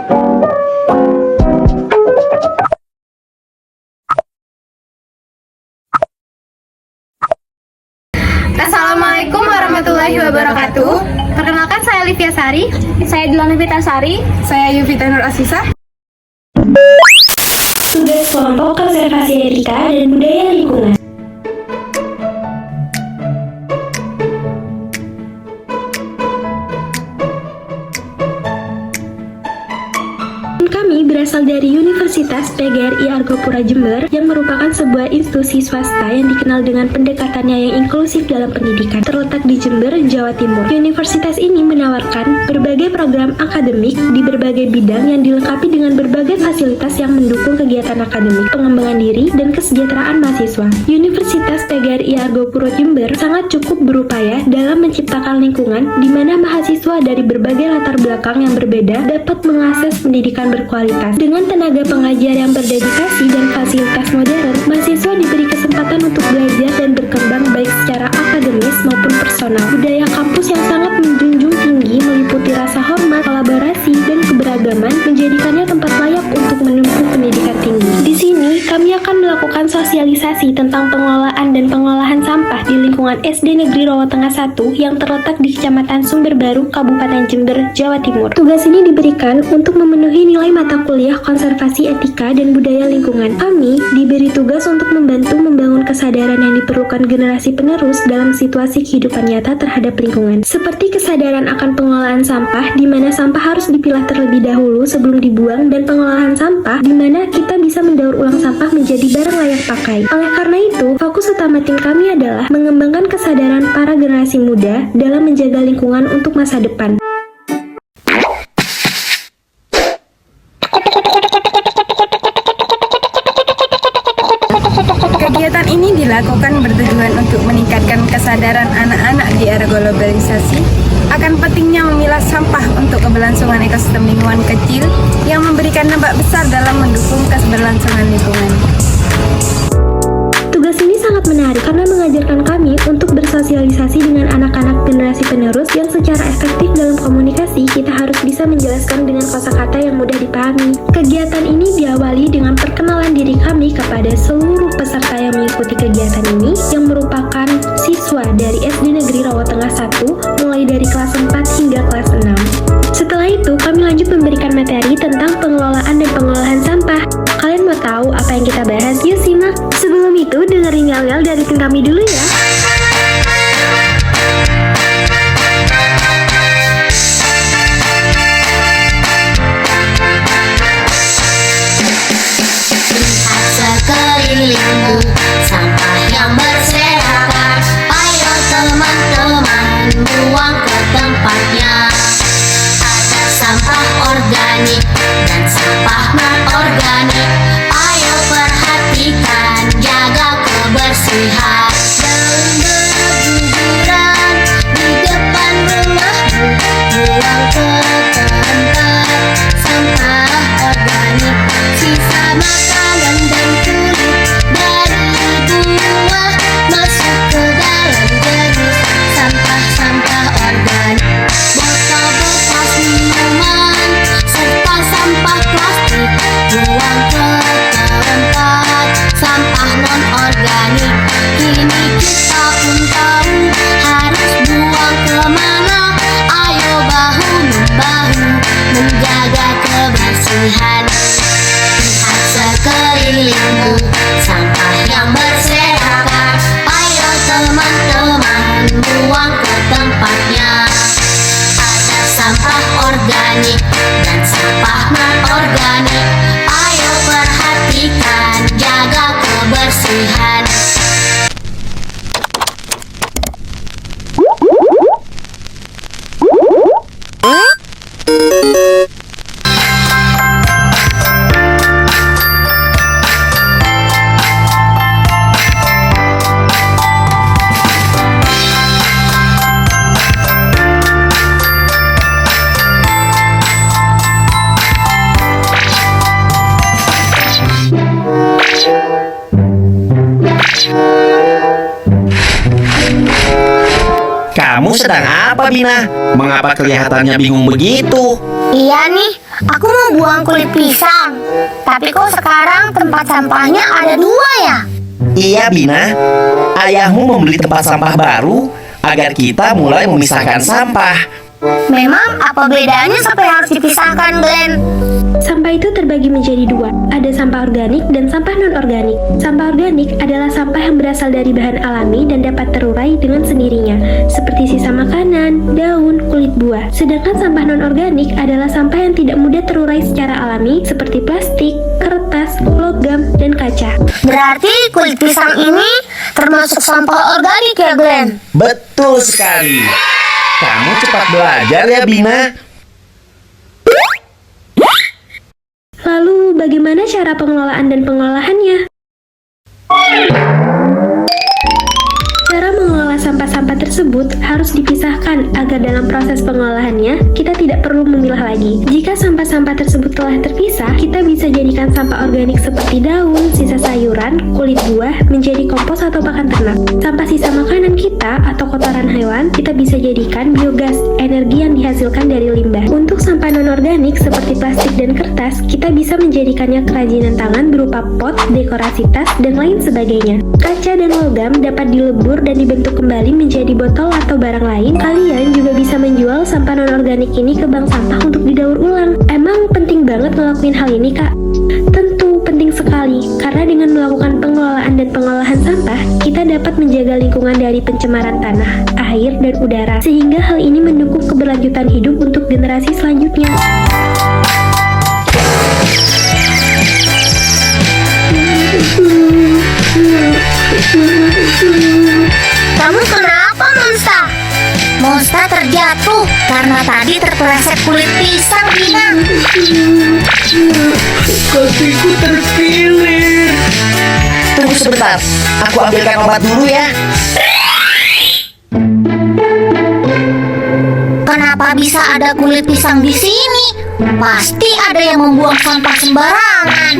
Assalamualaikum warahmatullahi wabarakatuh. Perkenalkan, saya Livia Sari. Saya Dilana Fitasari. Saya Yuvita Nur Asisah. Tugas kelompok konservasi etika dan budaya lingkungan. Kami berasal dari Universitas PGRI Argopura Jember yang merupakan sebuah institusi swasta yang dikenal dengan pendekatannya yang inklusif dalam pendidikan. Terletak di Jember, Jawa Timur. Universitas ini menawarkan berbagai program akademik di berbagai bidang yang dilengkapi dengan berbagai fasilitas yang mendukung kegiatan akademik, pengembangan diri, dan kesejahteraan mahasiswa. Universitas PGRI Argopura Jember sangat cukup berupaya dalam menciptakan lingkungan di mana mahasiswa dari berbagai latar belakang yang berbeda dapat mengakses pendidikan berkualitas. Dengan tenaga pengajar yang berdedikasi dan fasilitas modern, mahasiswa diberi kesempatan untuk belajar dan berkembang baik secara akademis maupun personal. Budaya kampus yang sangat menjunjung tinggi meliputi rasa hormat, kolaborasi, dan keberagaman menjadikannya tempat layak untuk menempuh pendidikan tinggi. Di sini, kami akan melakukan sosialisasi tentang pengelolaan dan pengolahan sampah di lingkungan SD Negeri Rowo Tengah 1 yang terletak di Kecamatan Sumberbaru, Kabupaten Jember, Jawa Timur. Tugas ini diberikan untuk memenuhi nilai mata kuliah konservasi etika dan budaya lingkungan. Kami diberi tugas untuk membantu membangun kesadaran yang diperlukan generasi penerus dalam situasi kehidupan nyata terhadap lingkungan. Seperti kesadaran akan pengolahan sampah, di mana sampah harus dipilah terlebih dahulu sebelum dibuang, dan pengolahan sampah, di mana kita bisa mendaur ulang sampah menjadi barang layak pakai. Oleh karena itu, fokus utama tim kami adalah mengembangkan kesadaran para generasi muda dalam menjaga lingkungan untuk masa depan. Kegiatan ini dilakukan bertujuan untuk meningkatkan kesadaran anak-anak di era globalisasi akan pentingnya memilah sampah untuk keberlangsungan ekosistem lingkungan kecil yang memberikan dampak besar dalam mendukung keberlangsungan lingkungan. Tugas ini sangat menarik karena mengajarkan kami untuk bersosialisasi dengan anak-anak generasi penerus yang secara efektif dalam komunikasi kita harus bisa menjelaskan dengan kosakata yang mudah dipahami. Kegiatan ini diawali dengan perkenalan diri kami kepada seluruh peserta yang mengikuti kegiatan ini yang merupakan siswa dari SD Negeri Rowo Tengah 1 mulai dari kelas 4 hingga kelas 6. Setelah itu kami lanjut memberikan materi tentang pengelolaan dan pengolahan sampah. Kalian mau tahu apa yang kita bahas? Yuk simak! Sebelum itu, dengerin yel-yel dari tim kami dulu ya! Lihat sekelilingmu, sampah yang berserakan. Ayo teman-teman, buang ke tempatnya. Ada sampah organik dan sampah non-organik. Ayo perhatikan, jaga kebersihan. Daun berguguran di depan rumahmu, buang ke tempat sampah organik. Sisa makanan dan kulit dari buah masuk ke dalam jenis sampah-sampah organik. Botol bekas minuman serta sampah plastik buang ke tempat sampah non-organik. Kini kita pun tahu harus buang kemana. Ayo bahu-membahu menjaga kebersihan. Lihat sekelilingmu, sampah yang berserakan. Ayo teman-teman, buang ke tempatnya. Ada sampah organik dan sampah non-organik. Ayo perhatikan, jaga kebersihan. Kamu sedang apa, Bina? Mengapa kelihatannya bingung begitu? Iya nih, aku mau membuang kulit pisang. Tapi kok sekarang tempat sampahnya ada 2 ya? Iya Bina, ayahmu membeli tempat sampah baru agar kita mulai memisahkan sampah. Memang apa bedanya sampai harus dipisahkan, Glenn? Sampah itu terbagi menjadi 2, ada sampah organik dan sampah non-organik. Sampah organik adalah sampah yang berasal dari bahan alami dan dapat terurai dengan sendirinya, seperti sisa makanan, daun, kulit buah. Sedangkan sampah non-organik adalah sampah yang tidak mudah terurai secara alami, seperti plastik, kertas, logam, dan kaca. Berarti kulit pisang ini termasuk sampah organik ya, Glenn? Betul sekali. Kamu cepat belajar ya Bina. Lalu, bagaimana cara pengelolaan dan pengolahannya? Cara mengelola sampah-sampah tersebut harus dipisahkan agar dalam proses pengolahannya kita tidak perlu memilah lagi. Jika sampah-sampah tersebut telah terpisah, kita bisa jadikan sampah organik seperti daun, sisa sayuran, kulit buah menjadi kompos atau pakan ternak. Sampah sisa makanan kita atau kotoran hewan kita bisa jadikan biogas, energi yang dihasilkan dari limbah. Untuk sampah non-organik seperti plastik dan kertas, kita bisa menjadikannya kerajinan tangan berupa pot, dekorasi tas, dan lain sebagainya. Kaca dan logam dapat dilebur dan dibentuk kembali menjadi botol atau barang lain. Kalian juga bisa menjual sampah non-organik ini ke bank sampah untuk didaur ulang. Emang penting banget ngelakuin hal ini, Kak? Tentu penting sekali, karena dengan melakukan pengelolaan dan pengolahan sampah, kita dapat menjaga lingkungan dari pencemaran tanah, air, dan udara, sehingga hal ini mendukung keberlanjutan hidup untuk generasi selanjutnya. Kamu kenapa, Monsta? Monsta terjatuh karena tadi terpeleset kulit pisang, Bina. Kakiku terkilir. Tunggu sebentar, aku ambilkan obat dulu ya. Kenapa bisa ada kulit pisang di sini? Pasti ada yang membuang sampah sembarangan.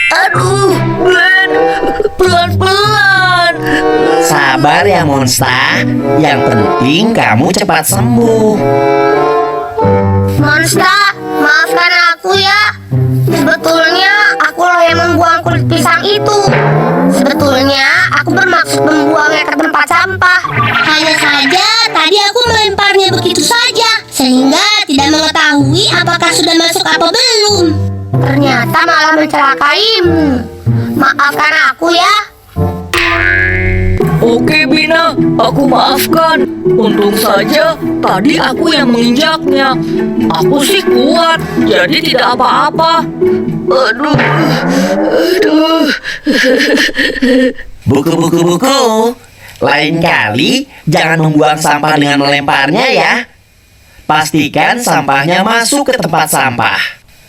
Aduh, Glenn, pelan-pelan. Sabar ya Monsta, yang penting kamu cepat sembuh. Monsta, maafkan aku ya. Sebetulnya akulah yang membuang kulit pisang itu. Sebetulnya aku bermaksud membuangnya ke tempat sampah. Hanya saja tadi aku melemparnya begitu saja, sehingga tidak mengetahui apakah sudah masuk apa belum. Ternyata malah mencelakaimu. Maafkan aku ya. Oke Bina, aku maafkan. Untung saja tadi aku yang menginjaknya. Aku sih kuat, jadi tidak apa-apa. Aduh. Buku. Lain kali jangan membuang sampah dengan melemparnya ya. Pastikan sampahnya masuk ke tempat sampah,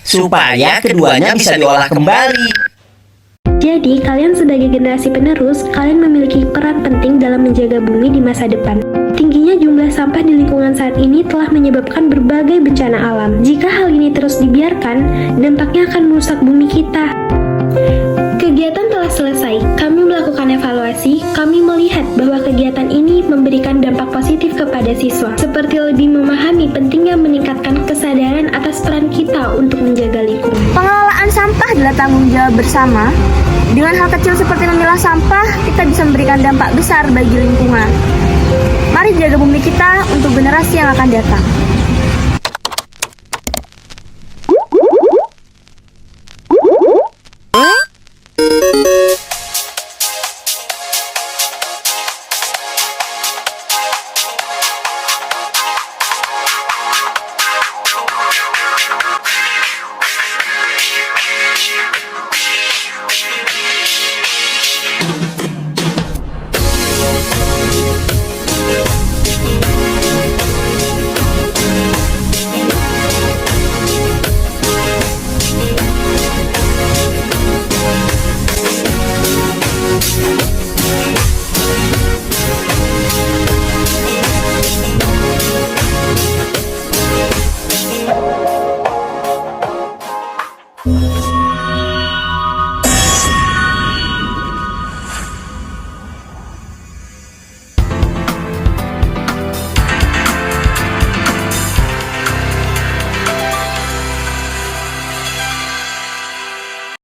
supaya keduanya bisa diolah kembali. Jadi, kalian sebagai generasi penerus, kalian memiliki peran penting dalam menjaga bumi di masa depan. Tingginya jumlah sampah di lingkungan saat ini telah menyebabkan berbagai bencana alam. Jika hal ini terus dibiarkan, dampaknya akan merusak bumi kita. Kegiatan telah selesai. Kami melakukan evaluasi. Kami melihat bahwa kegiatan ini memberikan dampak positif kepada siswa, seperti lebih memahami pentingnya meningkatkan kesadaran atas peran kita untuk menjaga lingkungan. Pengelolaan sampah adalah tanggung jawab bersama. Dengan hal kecil seperti memilah sampah, kita bisa memberikan dampak besar bagi lingkungan. Mari jaga bumi kita untuk generasi yang akan datang.